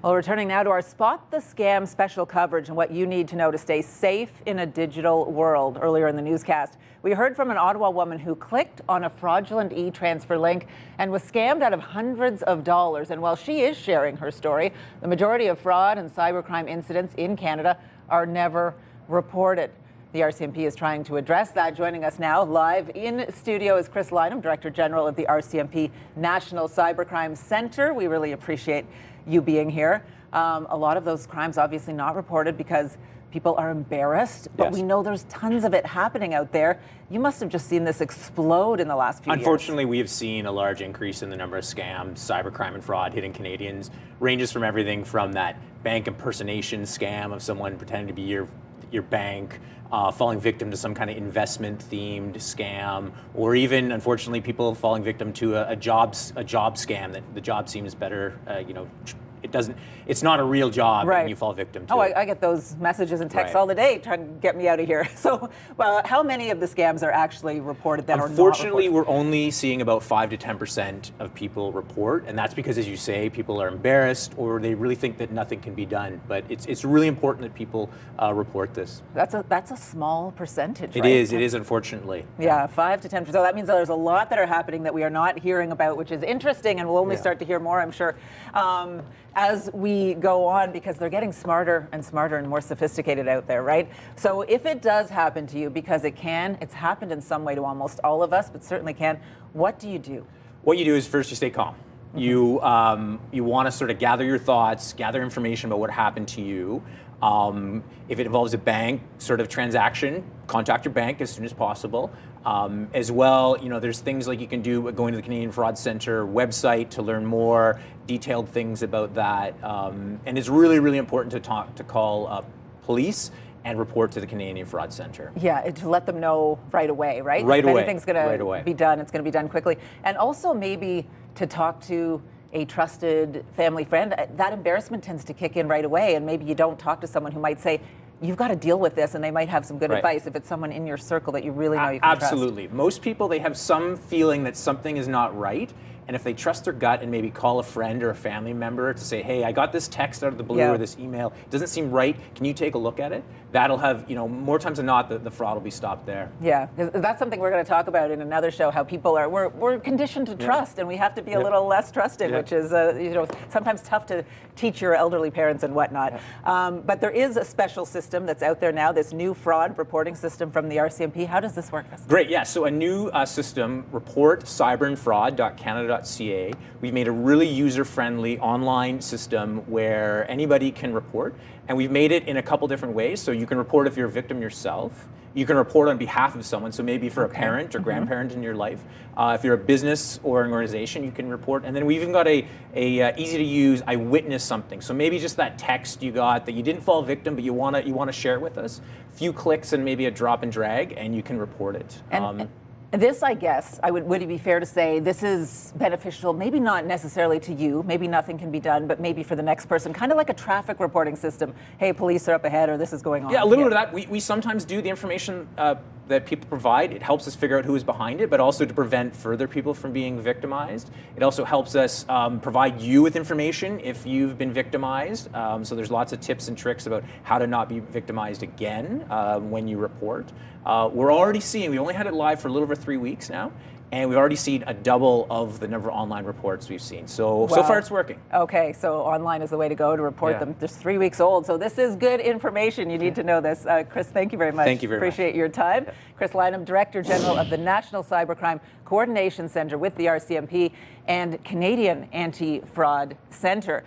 Well, returning now to our Spot the Scam special coverage and what you need to know to stay safe in a digital world. Earlier in the newscast, we heard from an Ottawa woman who clicked on a fraudulent e-transfer link and was scammed out of hundreds of dollars. And while she is sharing her story, the majority of fraud and cybercrime incidents in Canada are never reported. The RCMP is trying to address that. Joining us now live in studio is Chris Lynam, Director General of the RCMP National Cybercrime Centre. We really appreciate you being here. A lot of those crimes obviously not reported because people are embarrassed, but Yes. we know there's tons of it happening out there. You must have just seen this explode in the last few years. Unfortunately, we have seen a large increase in the number of scams, cybercrime and fraud hitting Canadians. Ranges from everything from that bank impersonation scam of someone pretending to be your bank, falling victim to some kind of investment-themed scam, or even, unfortunately, people falling victim to a job scam that the job seems better, it's not a real job, right, and you fall victim to it. it. I get those messages and texts Right. all the day trying to get me out of here. So, well, how many of the scams are actually reported then Unfortunately, or not reported? we're only seeing about 5 to 10% of people report, and that's because, as you say, people are embarrassed or they really think that nothing can be done. But it's really important that people report this. That's a small percentage, It right? is, unfortunately. Yeah, 5 to 10%. So that means that there's a lot that are happening that we are not hearing about, which is interesting, and we'll only start to hear more, I'm sure, as we go on, because they're getting smarter and smarter and more sophisticated out there, right? So if it does happen to you, because it's happened in some way to almost all of us, but certainly can, what do you do? What you do is first you stay calm. You want to sort of gather your thoughts, gather information about what happened to you. If it involves a bank sort of transaction, contact your bank as soon as possible. As well, there's things like you can do going to the Canadian Fraud Centre website to learn more detailed things about that. And it's really, really important to call police and report to the Canadian Fraud Centre. Yeah, to let them know right away, right? Right away. If anything's going to be done, it's going to be done quickly. And also maybe to talk to a trusted family friend. That embarrassment tends to kick in right away, and maybe you don't talk to someone who might say, you've got to deal with this, and they might have some good advice if it's someone in your circle that you really know you can trust. Absolutely. Most people, they have some feeling that something is not right, and if they trust their gut and maybe call a friend or a family member to say, hey, I got this text out of the blue or this email, it doesn't seem right, can you take a look at it? That'll have, more times than not, the fraud will be stopped there. Yeah, that's something we're going to talk about in another show, how people are, we're conditioned to trust, and we have to be a little less trusted, which is, sometimes tough to teach your elderly parents and whatnot. But there is a special system that's out there now, this new fraud reporting system from the RCMP. How does this work? Great, yeah, so a new system, reportcyberandfraud.canada.ca. We've made a really user-friendly online system where anybody can report, and we've made it in a couple different ways. So you can report if you're a victim yourself. You can report on behalf of someone, so maybe for a parent or grandparent in your life. If you're a business or an organization, you can report. And then we've even got a easy-to-use I witnessed something. So maybe just that text you got that you didn't fall victim, but you want to share it with us. A few clicks and maybe a drop and drag, and you can report it. And this, I guess, would it be fair to say this is beneficial, maybe not necessarily to you, maybe nothing can be done, but maybe for the next person, kind of like a traffic reporting system. Hey, police are up ahead, or this is going on. Yeah, a little bit of that. We sometimes do the information that people provide. It helps us figure out who is behind it, but also to prevent further people from being victimized. It also helps us provide you with information if you've been victimized. So there's lots of tips and tricks about how to not be victimized again when you report. We're already seeing, we only had it live for a little over 3 weeks now, and we've already seen a double of the number of online reports we've seen. So far it's working. Okay, so online is the way to go to report them. Just 3 weeks old, so this is good information. You need to know this. Chris, thank you very much. Thank you very much. Appreciate your time. Chris Lynam, Director General of the National Cybercrime Coordination Centre with the RCMP and Canadian Anti-Fraud Centre.